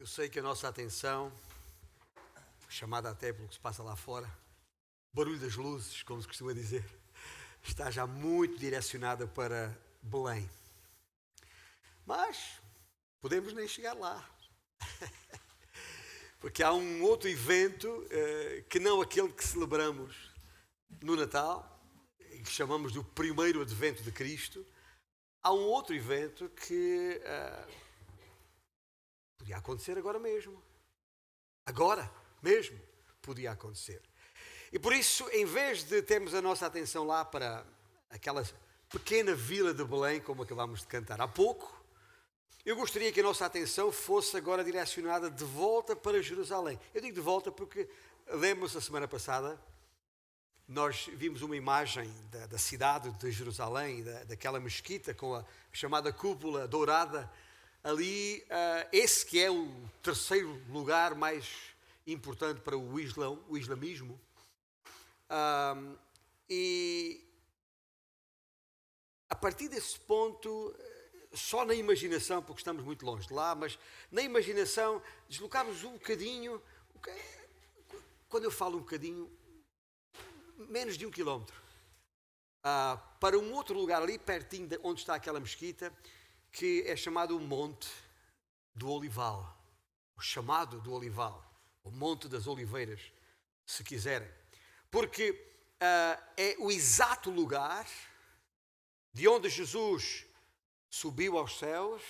Eu sei que a nossa atenção, chamada até pelo que se passa lá fora, barulho das luzes, como se costuma dizer, está já muito direcionada para Belém. Mas podemos nem chegar lá. Porque há um outro evento que não aquele que celebramos no Natal, que chamamos do primeiro advento de Cristo. Há um outro evento que podia acontecer agora mesmo. Agora mesmo podia acontecer. E por isso, em vez de termos a nossa atenção lá para aquela pequena vila de Belém, como acabámos de cantar há pouco, eu gostaria que a nossa atenção fosse agora direcionada de volta para Jerusalém. Eu digo de volta porque, lembram-se, a semana passada, nós vimos uma imagem da cidade de Jerusalém, daquela mesquita com a chamada cúpula dourada. Ali, esse que é o terceiro lugar mais importante para o islamismo. E a partir desse ponto, só na imaginação, porque estamos muito longe de lá, mas na imaginação deslocámos um bocadinho, quando eu falo um bocadinho, menos de 1 quilómetro, para um outro lugar ali, pertinho de onde está aquela mesquita, que é chamado o Monte do Olival, o chamado do Olival, o Monte das Oliveiras, se quiserem. Porque é o exato lugar de onde Jesus subiu aos céus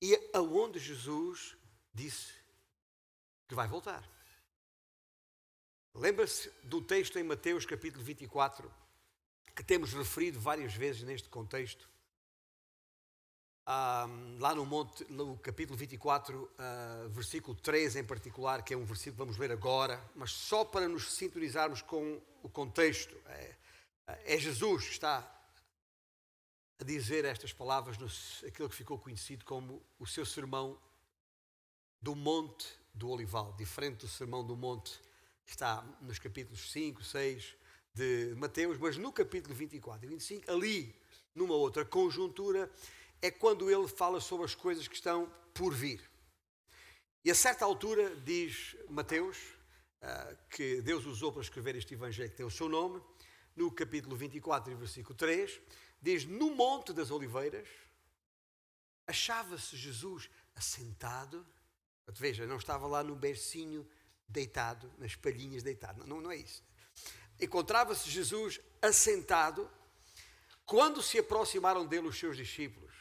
e aonde Jesus disse que vai voltar. Lembra-se do texto em Mateus capítulo 24, que temos referido várias vezes neste contexto? Lá no capítulo 24, versículo 3 em particular, que é um versículo que vamos ler agora, mas só para nos sintonizarmos com o contexto. É Jesus que está a dizer estas palavras aquilo que ficou conhecido como o seu sermão do Monte do Olival, diferente do sermão do Monte que está nos capítulos 5, 6 de Mateus, mas no capítulo 24 e 25, ali, numa outra conjuntura, é quando ele fala sobre as coisas que estão por vir. E a certa altura, diz Mateus, que Deus usou para escrever este evangelho que tem o seu nome, no capítulo 24 e versículo 3, diz: no Monte das Oliveiras, achava-se Jesus assentado. Veja, não estava lá no bercinho deitado, nas palhinhas deitado. Não é isso. Encontrava-se Jesus assentado quando se aproximaram dele os seus discípulos.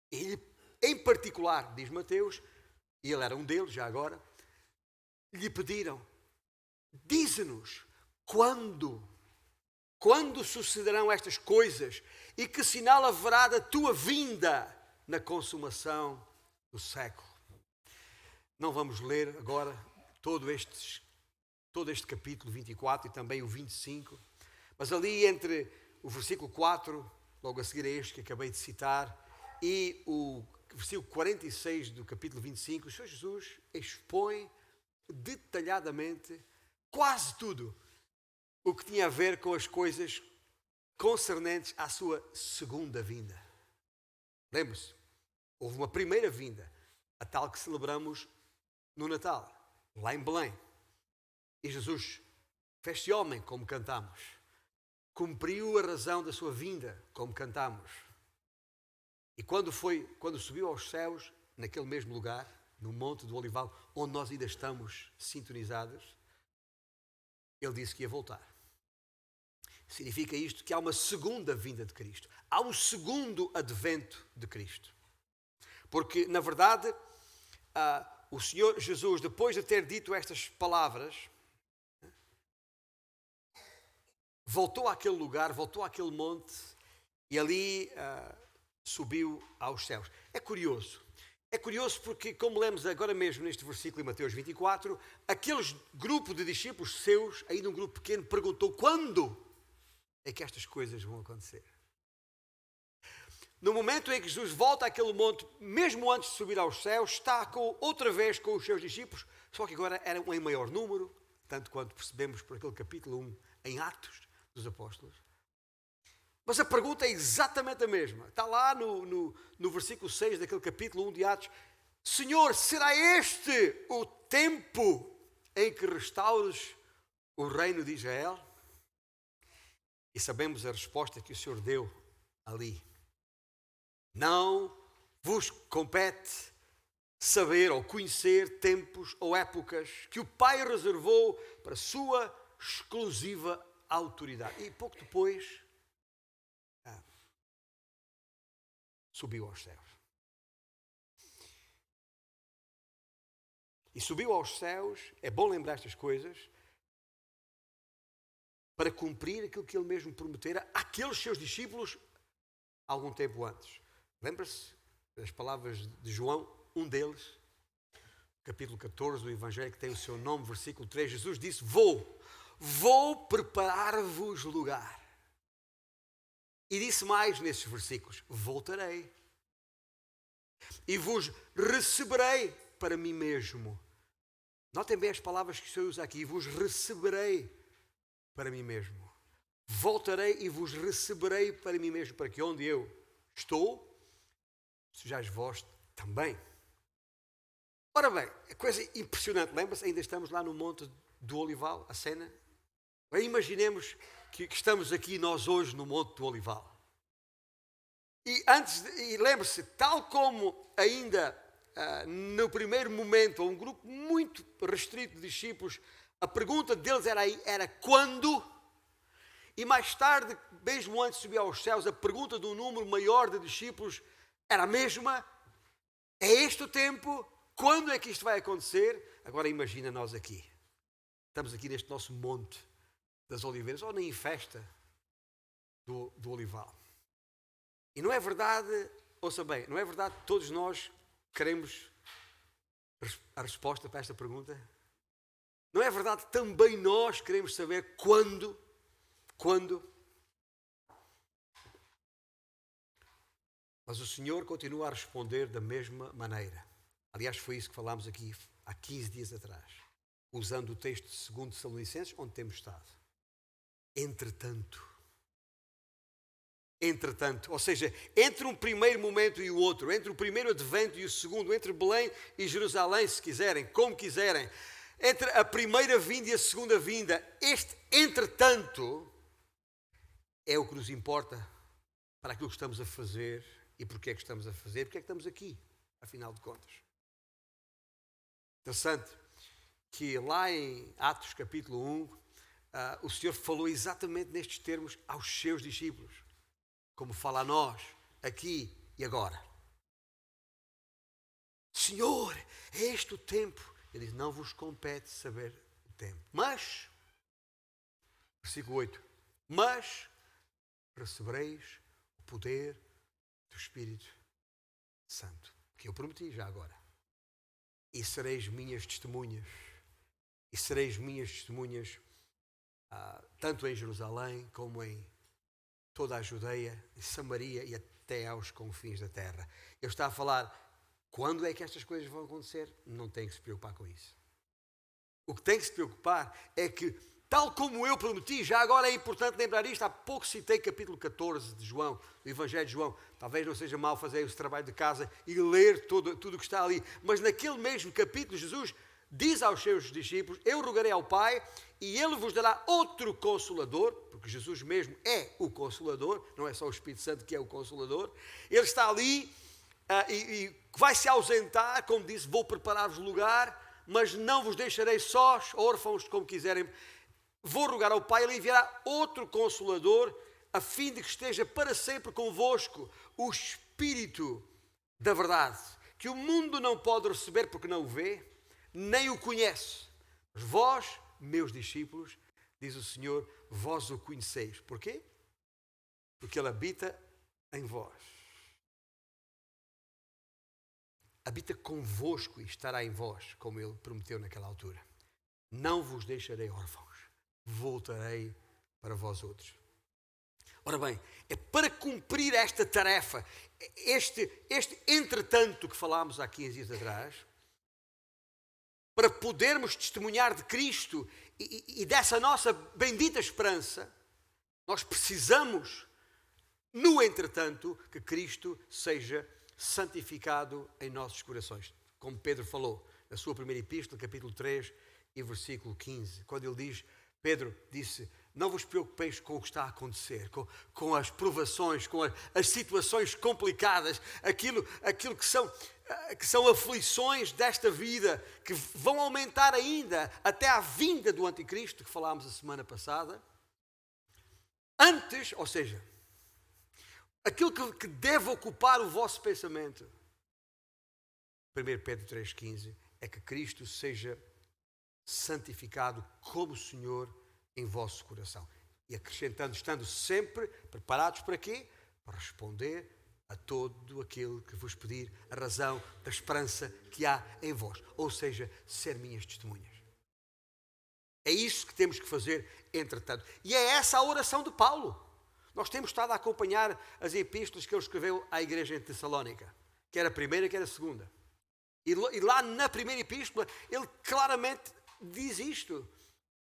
Ele, em particular, diz Mateus, e ele era um deles já agora, lhe pediram: dize-nos quando sucederão estas coisas e que sinal haverá da tua vinda na consumação do século. Não vamos ler agora todo este capítulo 24 e também o 25, mas ali entre o versículo 4, logo a seguir a este que acabei de citar, e o versículo 46 do capítulo 25, o Senhor Jesus expõe detalhadamente quase tudo o que tinha a ver com as coisas concernentes à sua segunda vinda. Lembre-se, houve uma primeira vinda, a tal que celebramos no Natal, lá em Belém. E Jesus fez-se homem, como cantamos. Cumpriu a razão da sua vinda, como cantamos. E quando subiu aos céus, naquele mesmo lugar, no Monte do Olival, onde nós ainda estamos sintonizados, ele disse que ia voltar. Significa isto que há uma segunda vinda de Cristo. Há um segundo advento de Cristo. Porque, na verdade, o Senhor Jesus, depois de ter dito estas palavras, voltou àquele lugar, voltou àquele monte e ali subiu aos céus. É curioso porque, como lemos agora mesmo neste versículo em Mateus 24, aquele grupo de discípulos seus, ainda um grupo pequeno, perguntou quando é que estas coisas vão acontecer. No momento em que Jesus volta àquele monte, mesmo antes de subir aos céus, está outra vez com os seus discípulos, só que agora eram em maior número, tanto quanto percebemos por aquele capítulo 1 em Atos dos Apóstolos. Mas a pergunta é exatamente a mesma. Está lá no versículo 6 daquele capítulo 1 de Atos. Senhor, será este o tempo em que restaures o reino de Israel? E sabemos a resposta que o Senhor deu ali. Não vos compete saber ou conhecer tempos ou épocas que o Pai reservou para a sua exclusiva autoridade. E pouco depois subiu aos céus. E subiu aos céus, é bom lembrar estas coisas, para cumprir aquilo que ele mesmo prometera àqueles seus discípulos algum tempo antes. Lembra-se das palavras de João, um deles, capítulo 14 do Evangelho, que tem o seu nome, versículo 3, Jesus disse, vou preparar-vos lugar. E disse mais nesses versículos, voltarei e vos receberei para mim mesmo. Notem bem as palavras que o Senhor usa aqui, vos receberei para mim mesmo. Voltarei e vos receberei para mim mesmo, para que onde eu estou, sejais vós também. Ora bem, a coisa impressionante, lembra-se? Ainda estamos lá no Monte do Olival, a cena. Bem, imaginemos que estamos aqui nós hoje no Monte do Olival. E lembre-se, tal como ainda no primeiro momento, a um grupo muito restrito de discípulos, a pergunta deles era quando? E mais tarde, mesmo antes de subir aos céus, a pergunta de um número maior de discípulos era a mesma. É este o tempo? Quando é que isto vai acontecer? Agora imagina nós aqui. Estamos aqui neste nosso Monte das Oliveiras, ou nem em festa do Olival. E não é verdade, ouça bem, não é verdade que todos nós queremos a resposta para esta pergunta? Não é verdade que também nós queremos saber quando? Mas o Senhor continua a responder da mesma maneira. Aliás, foi isso que falámos aqui há 15 dias atrás, usando o texto de 2 Tessalonicenses, onde temos estado. Entretanto, ou seja, entre um primeiro momento e o outro, entre o primeiro advento e o segundo, entre Belém e Jerusalém, se quiserem, como quiserem, entre a primeira vinda e a segunda vinda, este entretanto é o que nos importa para aquilo que estamos a fazer e porque é que estamos a fazer, porque é que estamos aqui, afinal de contas. Interessante que lá em Atos capítulo 1, o Senhor falou exatamente nestes termos aos seus discípulos, como fala a nós, aqui e agora. Senhor, é este o tempo. Ele diz, não vos compete saber o tempo. Mas, versículo 8, mas recebereis o poder do Espírito Santo, que eu prometi já agora. E sereis minhas testemunhas. E sereis minhas testemunhas tanto em Jerusalém como em toda a Judeia, Samaria e até aos confins da terra. Eu estava a falar, quando é que estas coisas vão acontecer? Não tem que se preocupar com isso. O que tem que se preocupar é que, tal como eu prometi, já agora é importante lembrar isto, há pouco citei capítulo 14 de João, do Evangelho de João, talvez não seja mal fazer esse trabalho de casa e ler tudo o que está ali, mas naquele mesmo capítulo Jesus diz aos seus discípulos, eu rogarei ao Pai e Ele vos dará outro Consolador, porque Jesus mesmo é o Consolador, não é só o Espírito Santo que é o Consolador. Ele está ali e vai se ausentar, como disse, vou preparar-vos lugar, mas não vos deixarei sós, órfãos, como quiserem. Vou rogar ao Pai, Ele enviará outro Consolador, a fim de que esteja para sempre convosco o Espírito da verdade, que o mundo não pode receber porque não o vê, nem o conhece. Mas vós, meus discípulos, diz o Senhor, vós o conheceis. Porquê? Porque Ele habita em vós. Habita convosco e estará em vós, como Ele prometeu naquela altura. Não vos deixarei órfãos, voltarei para vós outros. Ora bem, é para cumprir esta tarefa, este entretanto que falámos há 15 dias atrás, para podermos testemunhar de Cristo e dessa nossa bendita esperança, nós precisamos, no entretanto, que Cristo seja santificado em nossos corações. como Pedro falou na sua primeira epístola, capítulo 3 e versículo 15, quando ele diz, Pedro disse, não vos preocupeis com o que está a acontecer, com as provações, com as situações complicadas, aquilo que são aflições desta vida, que vão aumentar ainda até à vinda do anticristo, que falámos a semana passada. Antes, ou seja, aquilo que deve ocupar o vosso pensamento, 1 Pedro 3,15, é que Cristo seja santificado como Senhor em vosso coração. E acrescentando, estando sempre preparados para quê? Para responder a todo aquele que vos pedir a razão da esperança que há em vós. Ou seja, ser minhas testemunhas. É isso que temos que fazer, entretanto. E é essa a oração de Paulo. Nós temos estado a acompanhar as epístolas que ele escreveu à igreja em Tessalónica. Quer a primeira, quer a segunda. E lá na primeira epístola, ele claramente diz isto.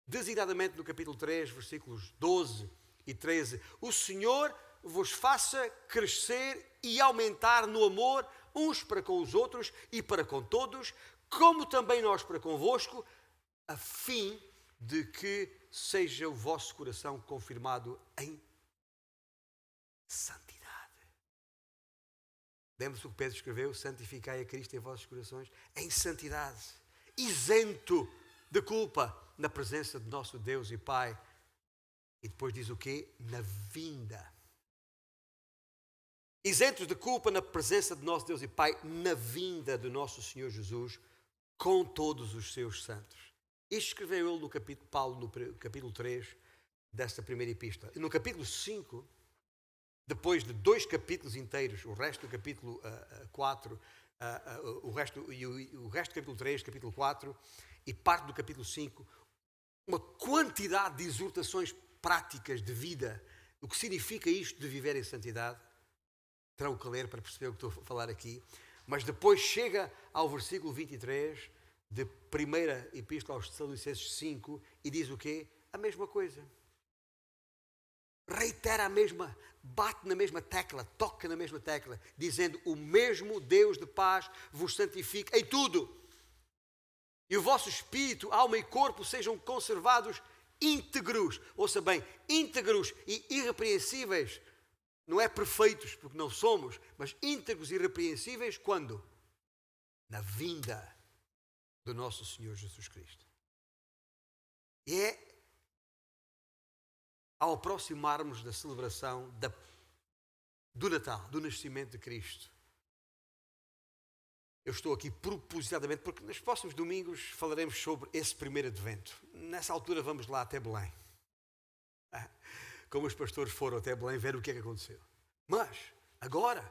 Designadamente no capítulo 3, versículos 12 e 13. O Senhor vos faça crescer e aumentar no amor uns para com os outros e para com todos, como também nós para convosco, a fim de que seja o vosso coração confirmado em santidade. Lembra-se o que Pedro escreveu? Santificai a Cristo em vossos corações em santidade, isento de culpa, na presença de nosso Deus e Pai. E depois diz o quê? Na vinda. Isentos de culpa na presença de nosso Deus e Pai, na vinda do nosso Senhor Jesus, com todos os seus santos. Isto escreveu ele no capítulo, Paulo, no capítulo 3 desta primeira epístola. E no capítulo 5, depois de 2 capítulos inteiros, o resto do capítulo 4, o resto do capítulo 3, capítulo 4 e parte do capítulo 5, uma quantidade de exortações práticas de vida, o que significa isto de viver em santidade. Terão que ler para perceber o que estou a falar aqui. Mas depois chega ao versículo 23 de primeira epístola aos Tessalonicenses 5 e diz o quê? A mesma coisa. Reitera a mesma, bate na mesma tecla, toca na mesma tecla, dizendo, o mesmo Deus de paz vos santifique em tudo. E o vosso espírito, alma e corpo sejam conservados íntegros. Ouça bem, íntegros e irrepreensíveis. Não é perfeitos, porque não somos, mas íntegros e irrepreensíveis quando? Na vinda do nosso Senhor Jesus Cristo. E é ao aproximarmos da celebração do Natal, do nascimento de Cristo. Eu estou aqui propositadamente, porque nos próximos domingos falaremos sobre esse primeiro advento. Nessa altura vamos lá até Belém. Como os pastores foram até Belém ver o que é que aconteceu. Mas, agora,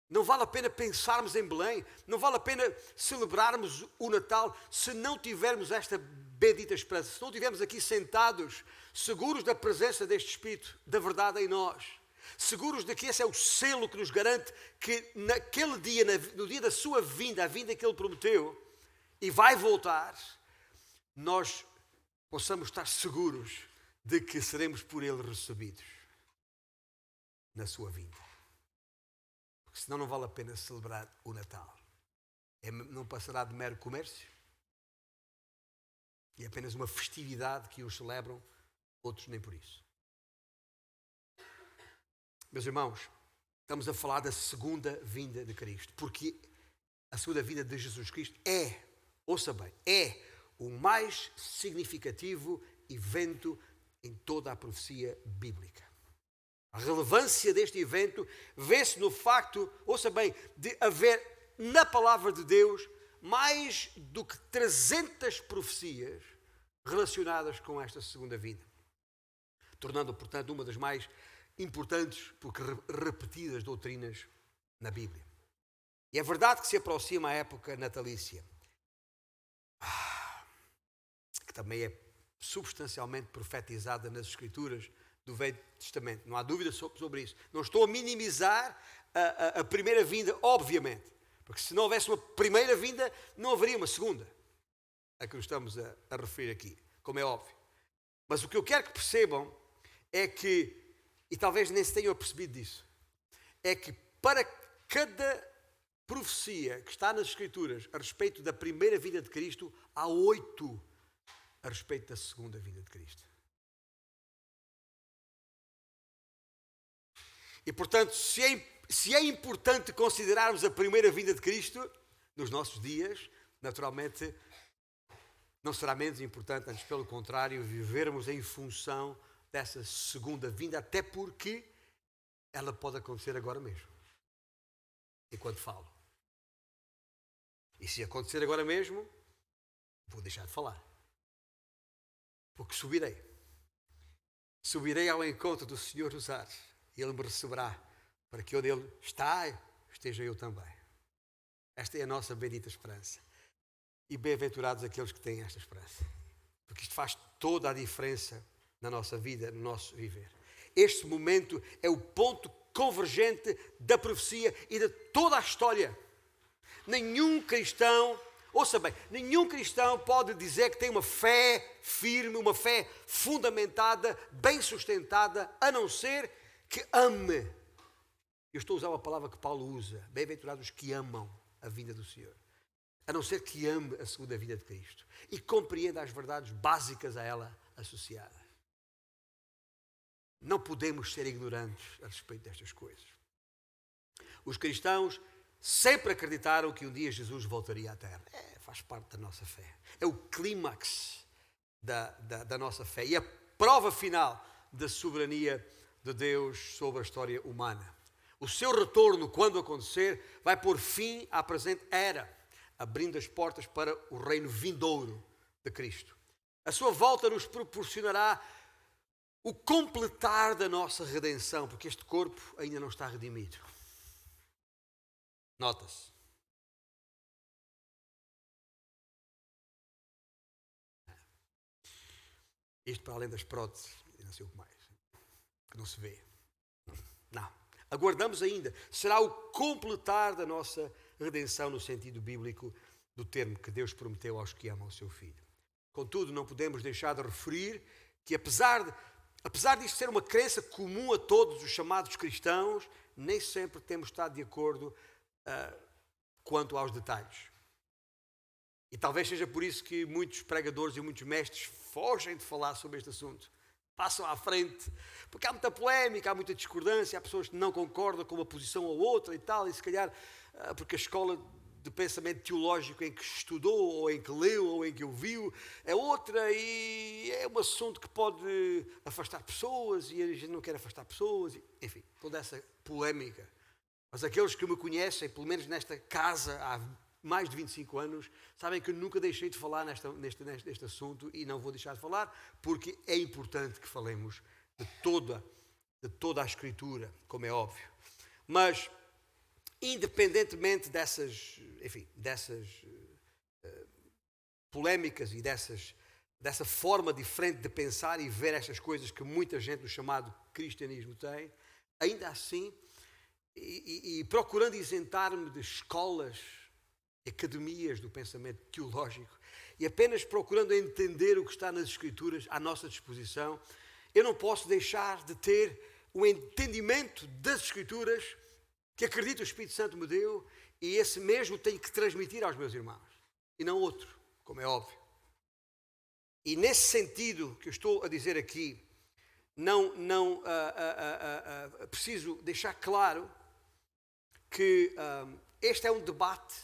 não vale a pena pensarmos em Belém, não vale a pena celebrarmos o Natal se não tivermos esta bendita esperança, se não estivermos aqui sentados, seguros da presença deste Espírito, da verdade em nós, seguros de que esse é o selo que nos garante que naquele dia, no dia da sua vinda, a vinda que Ele prometeu, e vai voltar, nós possamos estar seguros de que seremos por Ele recebidos na sua vinda. Porque senão não vale a pena celebrar o Natal. Não passará de mero comércio. E é apenas uma festividade que uns celebram, outros nem por isso. Meus irmãos, estamos a falar da segunda vinda de Cristo. Porque a segunda vinda de Jesus Cristo é, ouça bem, é o mais significativo evento em toda a profecia bíblica. A relevância deste evento vê-se no facto, ouça bem, de haver na palavra de Deus mais do que 300 profecias relacionadas com esta segunda vinda. Tornando, portanto, uma das mais importantes, porque repetidas doutrinas na Bíblia. E é verdade que se aproxima a época natalícia, que também é substancialmente profetizada nas Escrituras do Velho Testamento. Não há dúvida sobre isso. Não estou a minimizar a primeira vinda, obviamente. Porque se não houvesse uma primeira vinda, não haveria uma segunda. A que nos estamos a referir aqui, como é óbvio. Mas o que eu quero que percebam é que, e talvez nem se tenham percebido disso, é que para cada profecia que está nas Escrituras a respeito da primeira vinda de Cristo, há 8 a respeito da segunda vinda de Cristo. E, portanto, se é importante considerarmos a primeira vinda de Cristo nos nossos dias, naturalmente não será menos importante, antes pelo contrário, vivermos em função dessa segunda vinda, até porque ela pode acontecer agora mesmo, enquanto falo. E se acontecer agora mesmo, vou deixar de falar. Porque subirei. Subirei ao encontro do Senhor dos ares. E Ele me receberá, para que onde Ele está, esteja eu também. Esta é a nossa bendita esperança. E bem-aventurados aqueles que têm esta esperança. Porque isto faz toda a diferença na nossa vida, no nosso viver. Este momento é o ponto convergente da profecia e de toda a história. Nenhum cristão, ouça bem, nenhum cristão pode dizer que tem uma fé firme, uma fé fundamentada, bem sustentada, a não ser que ame. Eu estou a usar uma palavra que Paulo usa, bem-aventurados que amam a vinda do Senhor. A não ser que ame a segunda vinda de Cristo e compreenda as verdades básicas a ela associadas. Não podemos ser ignorantes a respeito destas coisas. Os cristãos sempre acreditaram que um dia Jesus voltaria à Terra. Faz parte da nossa fé. É o clímax da nossa fé. E a prova final da soberania de Deus sobre a história humana. O seu retorno, quando acontecer, vai pôr fim à presente era, abrindo as portas para o reino vindouro de Cristo. A sua volta nos proporcionará o completar da nossa redenção, porque este corpo ainda não está redimido. Nota-se. Isto para além das próteses, e não sei o que mais, que não se vê. Não. Aguardamos ainda. Será o completar da nossa redenção no sentido bíblico do termo que Deus prometeu aos que amam o seu Filho. Contudo, não podemos deixar de referir que apesar disto ser uma crença comum a todos os chamados cristãos, nem sempre temos estado de acordo quanto aos detalhes. E talvez seja por isso que muitos pregadores e muitos mestres fogem de falar sobre este assunto. Passam à frente, porque há muita polémica, há muita discordância, há pessoas que não concordam com uma posição ou outra e tal, e se calhar porque a escola de pensamento teológico em que estudou, ou em que leu, ou em que ouviu, é outra, e é um assunto que pode afastar pessoas, e a gente não quer afastar pessoas, enfim, toda essa polémica. Mas aqueles que me conhecem, pelo menos nesta casa, há mais de 25 anos, sabem que eu nunca deixei de falar neste assunto e não vou deixar de falar, porque é importante que falemos de toda a Escritura, como é óbvio. Mas, independentemente dessas polémicas e dessa forma diferente de pensar e ver estas coisas que muita gente do chamado cristianismo tem, ainda assim, e procurando isentar-me de escolas, academias do pensamento teológico, e apenas procurando entender o que está nas Escrituras à nossa disposição, eu não posso deixar de ter o entendimento das Escrituras que acredito o Espírito Santo me deu, e esse mesmo tenho que transmitir aos meus irmãos, e não outro, como é óbvio. E nesse sentido que eu estou a dizer aqui, preciso deixar claro que este é um debate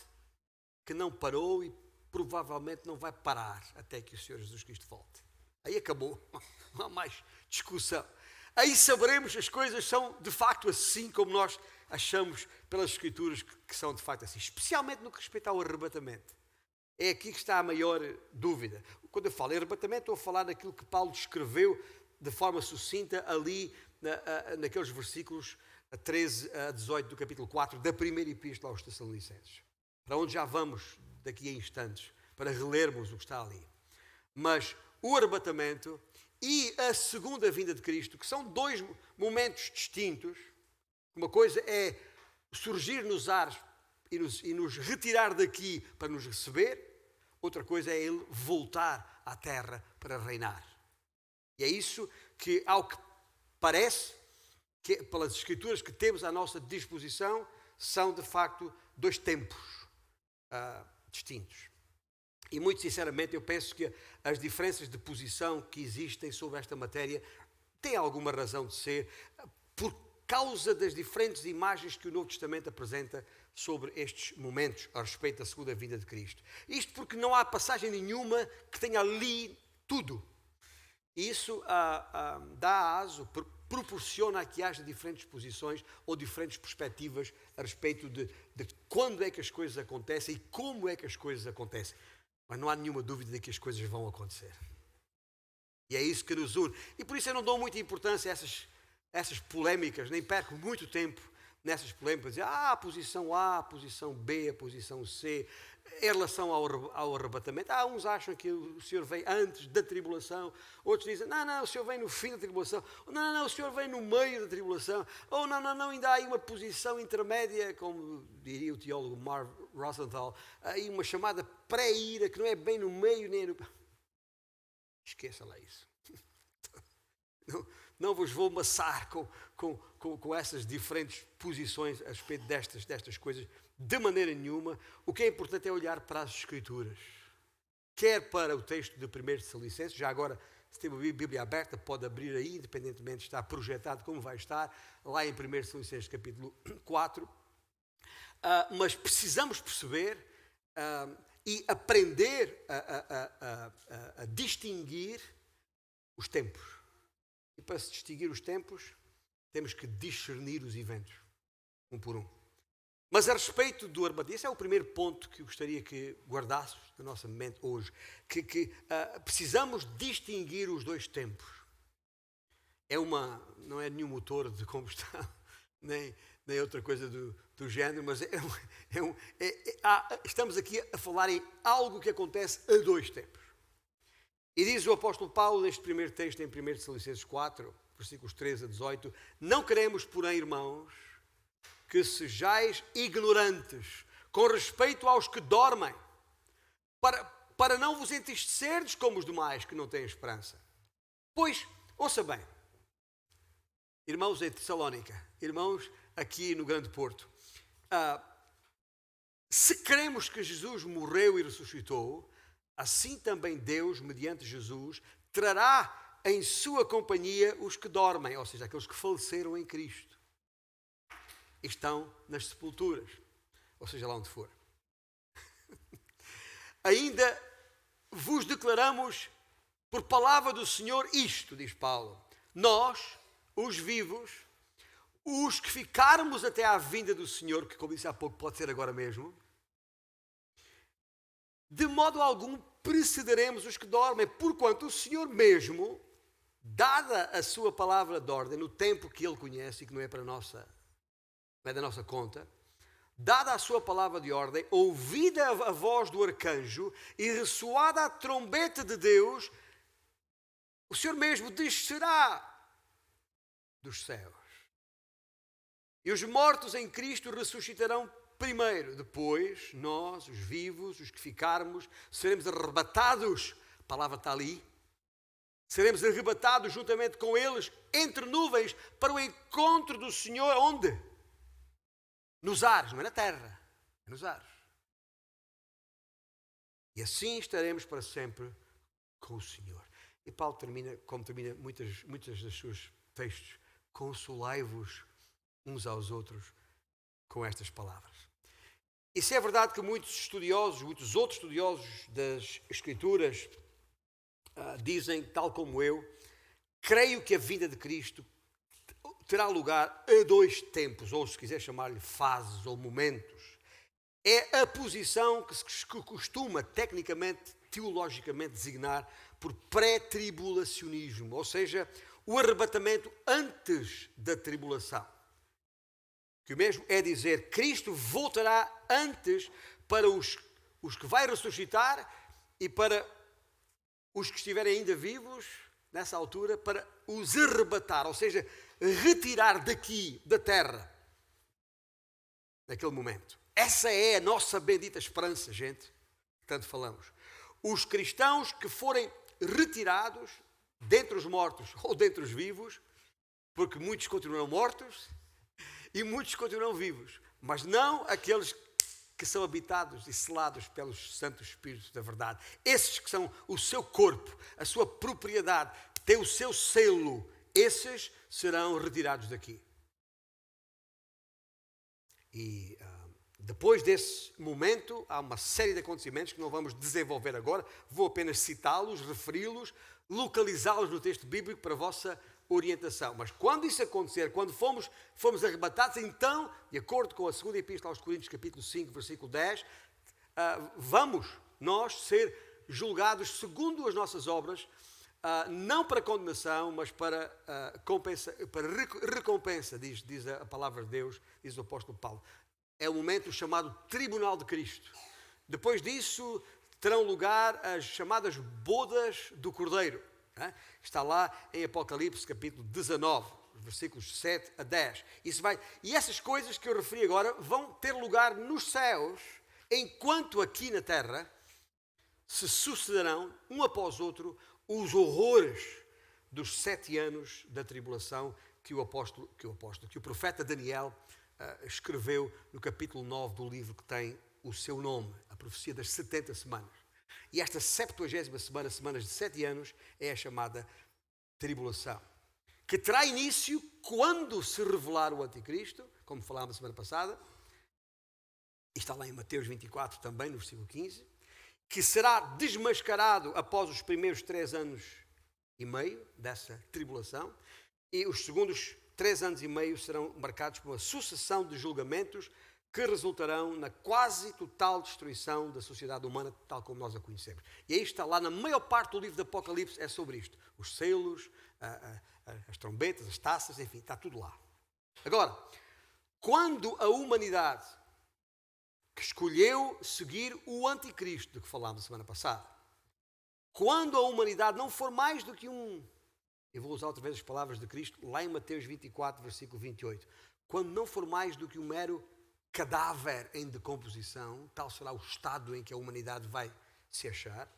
que não parou e provavelmente não vai parar até que o Senhor Jesus Cristo volte. Aí acabou, não há mais discussão. Aí saberemos as coisas são de facto assim como nós achamos pelas Escrituras que são de facto assim, especialmente no que respeita ao arrebatamento. É aqui que está a maior dúvida. Quando eu falo em arrebatamento, estou a falar daquilo que Paulo descreveu de forma sucinta ali naqueles versículos 13 a 18 do capítulo 4 da primeira epístola aos Tessalonicenses, para onde já vamos daqui a instantes, para relermos o que está ali. Mas o arrebatamento e a segunda vinda de Cristo, que são dois momentos distintos. Uma coisa é surgir nos ares e nos retirar daqui para nos receber. Outra coisa é Ele voltar à terra para reinar. E é isso que, ao que parece, que pelas Escrituras que temos à nossa disposição, são de facto dois tempos distintos. E muito sinceramente eu penso que as diferenças de posição que existem sobre esta matéria têm alguma razão de ser por causa das diferentes imagens que o Novo Testamento apresenta sobre estes momentos a respeito da segunda vinda de Cristo. Isto porque não há passagem nenhuma que tenha ali tudo. E isso dá aso, proporciona a que haja diferentes posições ou diferentes perspectivas a respeito de quando é que as coisas acontecem e como é que as coisas acontecem. Mas não há nenhuma dúvida de que as coisas vão acontecer. E é isso que nos une. E por isso eu não dou muita importância a essas polémicas, nem perco muito tempo nessas polémicas. A posição A, a posição B, a posição C, em relação ao arrebatamento. Uns acham que o Senhor vem antes da tribulação, outros dizem, não, o Senhor vem no fim da tribulação, não, o Senhor vem no meio da tribulação, ou não, ainda há aí uma posição intermédia, como diria o teólogo Marv Rosenthal, aí uma chamada pré-ira, que não é bem no meio, nem no... Esqueça lá isso. Não vos vou maçar com essas diferentes posições a respeito destas coisas, de maneira nenhuma. O que é importante é olhar para as Escrituras. Quer para o texto de 1 Tessalonicenses, já agora, se tem uma Bíblia aberta, pode abrir aí, independentemente de estar projetado como vai estar, lá em 1 Tessalonicenses capítulo 4. Mas precisamos perceber e aprender a distinguir os tempos. E para se distinguir os tempos, temos que discernir os eventos, um por um. Mas a respeito do arrebatamento, esse é o primeiro ponto que eu gostaria que guardasses na nossa mente hoje, que precisamos distinguir os dois tempos. Não é nenhum motor de combustão, nem outra coisa do género, mas estamos aqui a falar em algo que acontece a dois tempos. E diz o apóstolo Paulo neste primeiro texto em 1 Tessalonicenses 4, versículos 13 a 18, não queremos, porém, irmãos, que sejais ignorantes com respeito aos que dormem, para não vos entristecerdes como os demais que não têm esperança. Pois, ouça bem, irmãos em Tessalónica, irmãos aqui no Grande Porto, se cremos que Jesus morreu e ressuscitou, assim também Deus, mediante Jesus, trará em sua companhia os que dormem, ou seja, aqueles que faleceram em Cristo e estão nas sepulturas, ou seja, lá onde for. Ainda vos declaramos por palavra do Senhor isto, diz Paulo, nós, os vivos, os que ficarmos até à vinda do Senhor, que como disse há pouco pode ser agora mesmo, de modo algum precederemos os que dormem, porquanto o Senhor mesmo, dada a sua palavra de ordem, no tempo que Ele conhece e que não é da nossa conta, dada a sua palavra de ordem, ouvida a voz do arcanjo e ressoada a trombeta de Deus, o Senhor mesmo descerá dos céus. E os mortos em Cristo ressuscitarão primeiro, depois nós, os vivos, os que ficarmos, seremos arrebatados, a palavra está ali, seremos arrebatados juntamente com eles, entre nuvens, para o encontro do Senhor, onde? Nos ares, não é na terra, é nos ares. E assim estaremos para sempre com o Senhor. E Paulo termina, como termina muitas das suas textos, consolai-vos uns aos outros com estas palavras. E se é verdade que muitos outros estudiosos das Escrituras dizem, tal como eu, creio que a vinda de Cristo terá lugar a dois tempos, ou se quiser chamar-lhe fases ou momentos. É a posição que se costuma, tecnicamente, teologicamente, designar por pré-tribulacionismo, ou seja, o arrebatamento antes da tribulação. Que o mesmo é dizer, Cristo voltará antes para os que vai ressuscitar e para os que estiverem ainda vivos, nessa altura, para os arrebatar, ou seja, retirar daqui, da terra, naquele momento. Essa é a nossa bendita esperança, gente, que tanto falamos. Os cristãos que forem retirados dentre os mortos ou dentre os vivos, porque muitos continuarão mortos, e muitos continuarão vivos, mas não aqueles que são habitados e selados pelos Santos Espíritos da verdade. Esses que são o seu corpo, a sua propriedade, têm o seu selo, esses serão retirados daqui. E depois desse momento, há uma série de acontecimentos que não vamos desenvolver agora. Vou apenas citá-los, referi-los, localizá-los no texto bíblico para a vossa orientação. Mas quando isso acontecer, quando fomos arrebatados, então, de acordo com a segunda epístola aos Coríntios, capítulo 5, versículo 10, vamos nós ser julgados segundo as nossas obras, não para condenação, mas para recompensa, diz a palavra de Deus, diz o apóstolo Paulo. É o momento chamado Tribunal de Cristo. Depois disso, terão lugar as chamadas bodas do Cordeiro. Está lá em Apocalipse, capítulo 19, versículos 7 a 10. E essas coisas que eu referi agora vão ter lugar nos céus, enquanto aqui na terra se sucederão, um após outro, os horrores dos 7 anos da tribulação que o profeta Daniel escreveu no capítulo 9 do livro que tem o seu nome, a profecia das 70 semanas. E esta 70ª semana, semanas de 7 anos, é a chamada tribulação, que terá início quando se revelar o anticristo, como falámos a semana passada, e está lá em Mateus 24 também, no versículo 15, que será desmascarado após os primeiros 3 anos e meio dessa tribulação, e os segundos 3 anos e meio serão marcados por uma sucessão de julgamentos que resultarão na quase total destruição da sociedade humana, tal como nós a conhecemos. E aí está lá, na maior parte do livro do Apocalipse, é sobre isto. Os selos, as trombetas, as taças, enfim, está tudo lá. Agora, quando a humanidade que escolheu seguir o anticristo, do que falámos a semana passada, quando a humanidade não for mais do que eu vou usar outra vez as palavras de Cristo, lá em Mateus 24, versículo 28, quando não for mais do que um mero cadáver em decomposição, tal será o estado em que a humanidade vai se achar,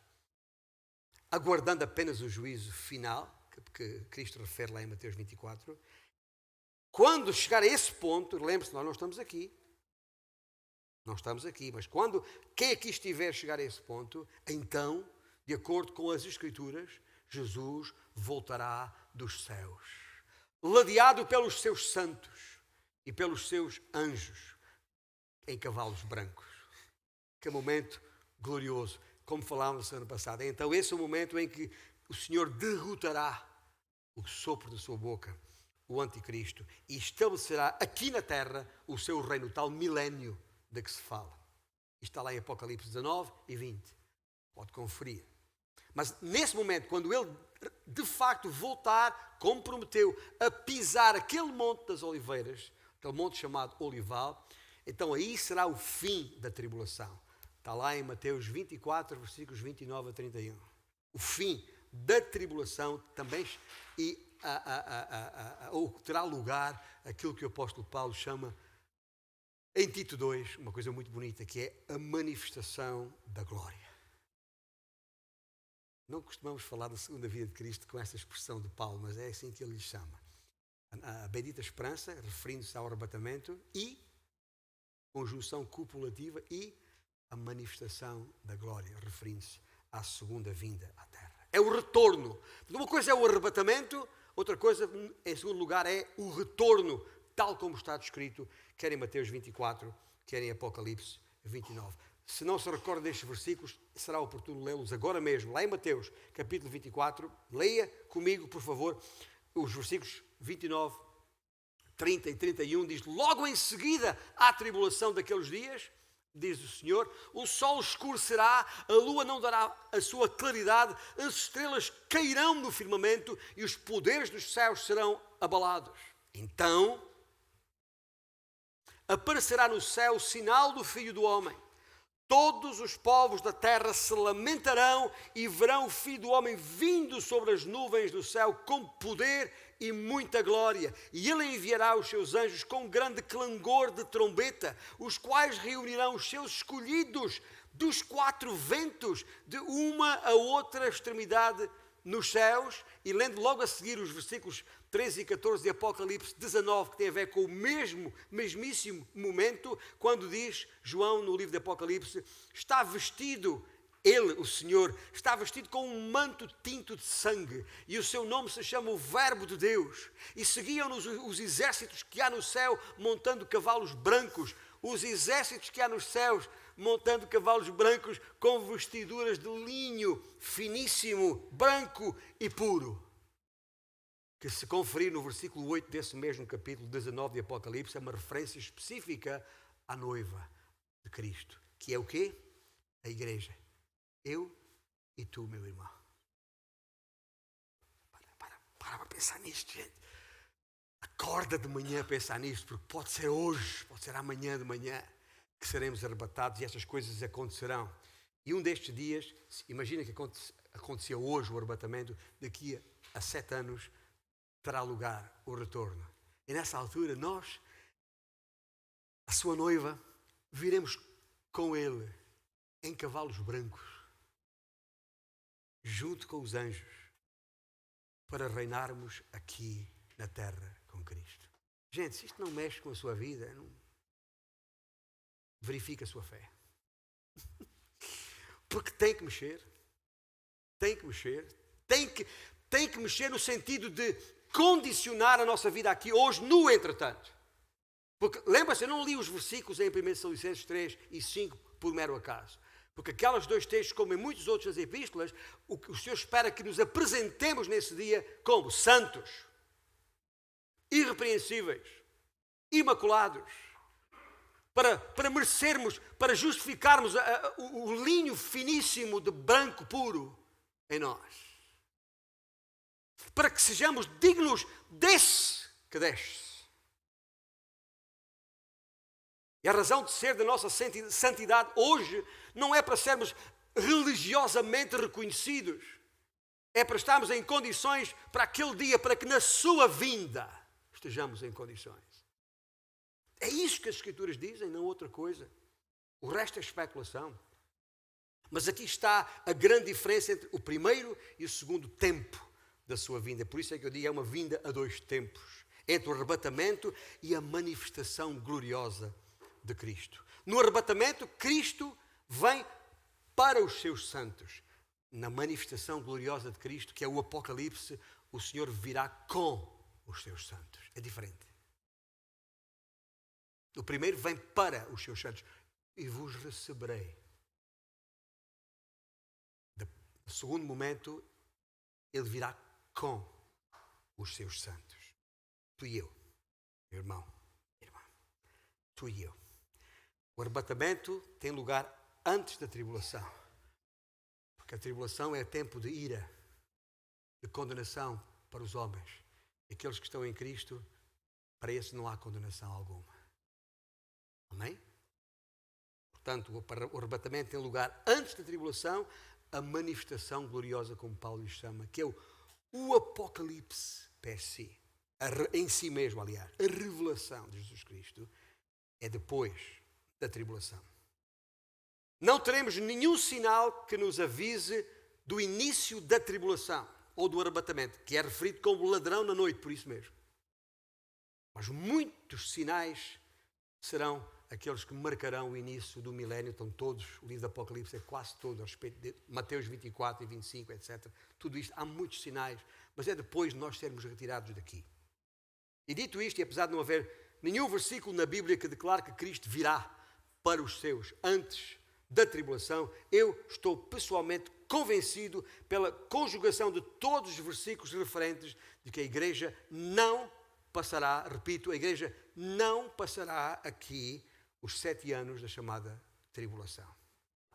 aguardando apenas o juízo final, que Cristo refere lá em Mateus 24. Quando chegar a esse ponto, lembre-se, nós não estamos aqui, mas quando quem aqui estiver chegar a esse ponto, então, de acordo com as Escrituras, Jesus voltará dos céus, ladeado pelos seus santos e pelos seus anjos, em cavalos brancos. Que momento glorioso, como falámos na semana passada. Então esse é o momento em que o Senhor derrotará o sopro da sua boca, o anticristo, e estabelecerá aqui na terra o seu reino, o tal milénio de que se fala. Isto está lá em Apocalipse 19 e 20. Pode conferir. Mas nesse momento, quando ele de facto voltar, como prometeu, a pisar aquele monte das oliveiras, aquele monte chamado Olival, então aí será o fim da tribulação. Está lá em Mateus 24, versículos 29 a 31. O fim da tribulação também terá lugar aquilo que o apóstolo Paulo chama em Tito 2, uma coisa muito bonita, que é a manifestação da glória. Não costumamos falar da segunda vida de Cristo com essa expressão de Paulo, mas é assim que ele lhe chama. A bendita esperança, referindo-se ao arrebatamento, e conjunção copulativa, e a manifestação da glória, referindo-se à segunda vinda à terra. É o retorno. Uma coisa é o arrebatamento, outra coisa, em segundo lugar, é o retorno, tal como está descrito, quer em Mateus 24, quer em Apocalipse 29. Se não se recorda destes versículos, será oportuno lê-los agora mesmo. Lá em Mateus, capítulo 24, leia comigo, por favor, os versículos 29, 30 e 31, diz: logo em seguida à tribulação daqueles dias, diz o Senhor, o sol escurecerá, a lua não dará a sua claridade, as estrelas cairão no firmamento e os poderes dos céus serão abalados. Então aparecerá no céu o sinal do Filho do Homem. Todos os povos da terra se lamentarão e verão o Filho do Homem vindo sobre as nuvens do céu com poder e muita glória. E ele enviará os seus anjos com grande clangor de trombeta, os quais reunirão os seus escolhidos dos 4 ventos, de uma a outra extremidade nos céus, e lendo logo a seguir os versículos 13 e 14 de Apocalipse 19, que tem a ver com o mesmíssimo momento, quando diz, João, no livro de Apocalipse, está vestido, ele, o Senhor, está vestido com um manto tinto de sangue, e o seu nome se chama o Verbo de Deus. E seguiam-nos os exércitos que há no céu, montando cavalos brancos, os exércitos que há nos céus, montando cavalos brancos com vestiduras de linho finíssimo, branco e puro. Que se conferir no versículo 8 desse mesmo capítulo 19 de Apocalipse, é uma referência específica à noiva de Cristo. Que é o quê? A igreja. Eu e tu, meu irmão. Para pensar nisto, gente. Acorda de manhã a pensar nisto, porque pode ser hoje, pode ser amanhã de manhã, que seremos arrebatados e estas coisas acontecerão. E um destes dias, imagina que acontecia hoje o arrebatamento, daqui a 7 anos terá lugar o retorno. E nessa altura nós, a sua noiva, viremos com ele em cavalos brancos, junto com os anjos, para reinarmos aqui na terra com Cristo. Gente, se isto não mexe com a sua vida, não... verifica a sua fé. Porque tem que mexer. Tem que mexer. Tem que mexer no sentido de condicionar a nossa vida aqui hoje, no entretanto. Porque, lembra-se, eu não li os versículos em 1 Tessalonicenses 3 e 5 por mero acaso. Porque aqueles dois textos, como em muitos outros das epístolas, o que o Senhor espera que nos apresentemos nesse dia como santos, irrepreensíveis, imaculados, para merecermos, para justificarmos o linho finíssimo de branco puro em nós. Para que sejamos dignos desse que desce. E a razão de ser da nossa santidade hoje não é para sermos religiosamente reconhecidos. É para estarmos em condições para aquele dia, para que na sua vinda estejamos em condições. É isso que as Escrituras dizem, não outra coisa. O resto é especulação. Mas aqui está a grande diferença entre o primeiro e o segundo tempo da sua vinda. Por isso é que eu digo, é uma vinda a dois tempos. Entre o arrebatamento e a manifestação gloriosa de Cristo. No arrebatamento, Cristo vem para os seus santos. Na manifestação gloriosa de Cristo, que é o Apocalipse, o Senhor virá com os seus santos. É diferente. O primeiro vem para os seus santos. E vos receberei. No segundo momento, ele virá com os seus santos. Tu e eu, meu irmão, minha irmã. Tu e eu. O arrebatamento tem lugar antes da tribulação. Porque a tribulação é tempo de ira, de condenação para os homens. E aqueles que estão em Cristo, para esses não há condenação alguma. Amém? Portanto, o arrebatamento tem lugar antes da tribulação, a manifestação gloriosa, como Paulo lhe chama, que é o Apocalipse per si. Em si mesmo, aliás. A revelação de Jesus Cristo é depois da tribulação. Não teremos nenhum sinal que nos avise do início da tribulação ou do arrebatamento, que é referido como ladrão na noite, por isso mesmo. Mas muitos sinais serão aqueles que marcarão o início do milénio. Estão todos, o livro do Apocalipse é quase todo a respeito de Mateus 24 e 25, etc. Tudo isto, há muitos sinais, mas é depois de nós sermos retirados daqui. E dito isto, e apesar de não haver nenhum versículo na Bíblia que declare que Cristo virá para os seus antes da tribulação, eu estou pessoalmente convencido pela conjugação de todos os versículos referentes de que a igreja não passará, repito, a igreja não passará aqui os 7 anos da chamada tribulação.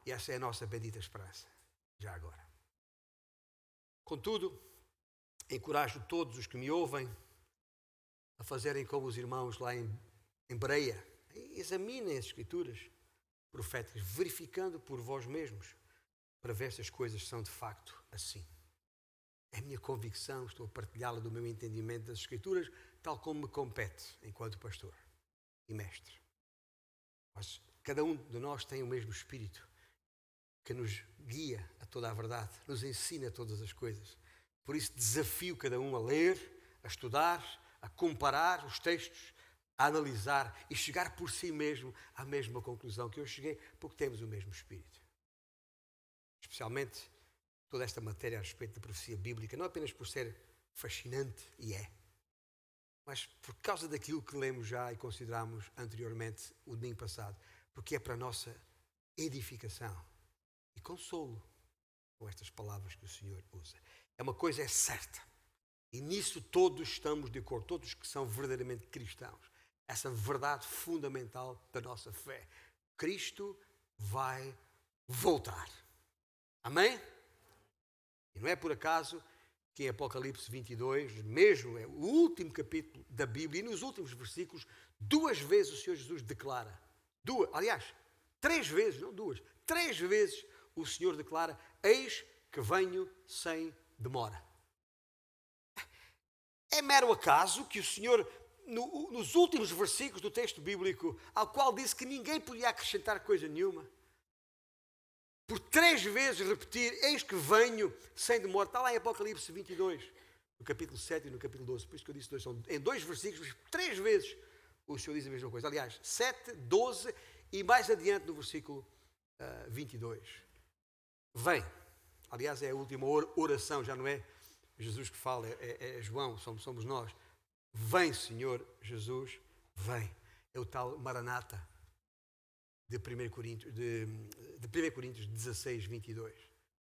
E essa é a nossa bendita esperança, já agora. Contudo, encorajo todos os que me ouvem a fazerem como os irmãos lá em Bereia. Examinem as Escrituras proféticas, verificando por vós mesmos, para ver se as coisas são de facto assim. É a minha convicção, estou a partilhá-la do meu entendimento das Escrituras, tal como me compete enquanto pastor e mestre. Mas cada um de nós tem o mesmo Espírito que nos guia a toda a verdade, nos ensina todas as coisas. Por isso desafio cada um a ler, a estudar, a comparar os textos, a analisar e chegar por si mesmo à mesma conclusão que eu cheguei, porque temos o mesmo Espírito. Especialmente toda esta matéria a respeito da profecia bíblica, não apenas por ser fascinante, e é, mas por causa daquilo que lemos já e consideramos anteriormente o domingo passado, porque é para a nossa edificação e consolo com estas palavras que o Senhor usa. É uma coisa é certa, e nisso todos estamos de acordo, todos que são verdadeiramente cristãos. Essa verdade fundamental da nossa fé. Cristo vai voltar. Amém? E não é por acaso que em Apocalipse 22, mesmo é o último capítulo da Bíblia, e nos últimos versículos, 2 vezes o Senhor Jesus declara, aliás, 3 vezes, não 2, 3 vezes o Senhor declara: eis que venho sem demora. É mero acaso que o Senhor, nos últimos versículos do texto bíblico, ao qual disse que ninguém podia acrescentar coisa nenhuma, por 3 vezes repetir: eis que venho sem demora. Está lá em Apocalipse 22, no capítulo 7 e no capítulo 12. Por isso que eu disse 2, são em 2 versículos, 3 vezes o Senhor diz a mesma coisa. Aliás, 7, 12 e mais adiante no versículo 22. Vem. Aliás, é a última oração, já não é Jesus que fala, é João, somos nós. Vem, Senhor Jesus, vem. É o tal Maranata de 1 Coríntios 16, 22.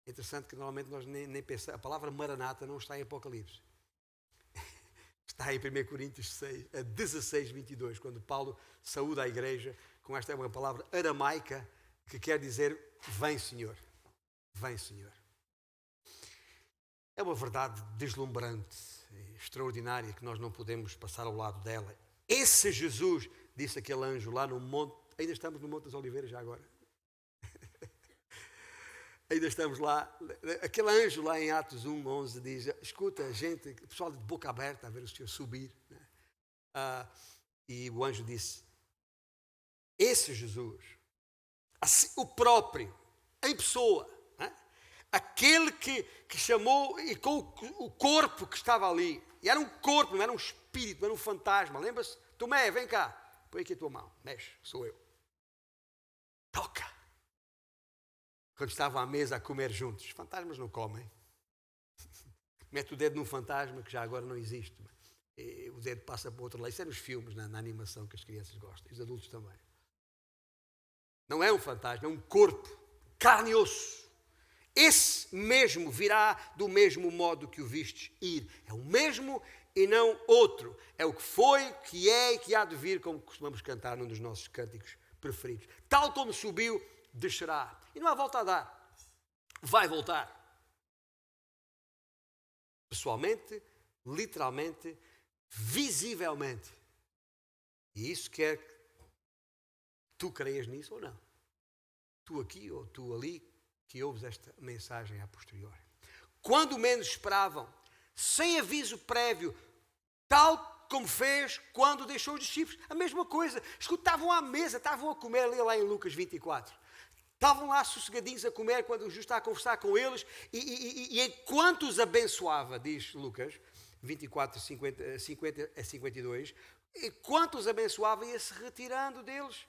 É interessante que normalmente nós nem pensamos, a palavra Maranata não está em Apocalipse. Está em 1 Coríntios 16, 22, quando Paulo saúda a igreja com esta uma palavra aramaica que quer dizer: vem, Senhor. Vem, Senhor. É uma verdade deslumbrante, extraordinária, que nós não podemos passar ao lado dela. Esse Jesus, disse aquele anjo lá no monte, ainda estamos no Monte das Oliveiras já agora. Ainda estamos lá. Aquele anjo lá em Atos 1, 11 diz: escuta, gente, pessoal de boca aberta a ver o Senhor subir. Né? E o anjo disse: esse Jesus, assim, o próprio, em pessoa, né? Aquele que chamou, e com o corpo que estava ali, e era um corpo, não era um espírito, não era um fantasma. Lembra-se? Tomé, vem cá, põe aqui a tua mão, mexe, sou eu. Toca. Quando estavam à mesa a comer juntos. Fantasmas não comem. Mete o dedo num fantasma que já agora não existe. E o dedo passa para o outro lado. Isso é nos filmes, na animação que as crianças gostam. E os adultos também. Não é um fantasma, é um corpo. Carne e osso. Esse mesmo virá do mesmo modo que o vistes ir. É o mesmo e não outro. É o que foi, que é e que há de vir, como costumamos cantar num dos nossos cânticos preferidos. Tal como subiu, descerá. E não há volta a dar. Vai voltar. Pessoalmente, literalmente, visivelmente. E isso quer que tu creias nisso ou não. Tu aqui ou tu ali, que ouves esta mensagem a posteriori. Quando menos esperavam, sem aviso prévio, tal como fez quando deixou os discípulos. A mesma coisa. Estavam à mesa, estavam a comer ali lá em Lucas 24. Estavam lá sossegadinhos a comer quando Jesus está a conversar com eles e enquanto os abençoava, diz Lucas 24, 50 a 52, enquanto os abençoava ia-se retirando deles,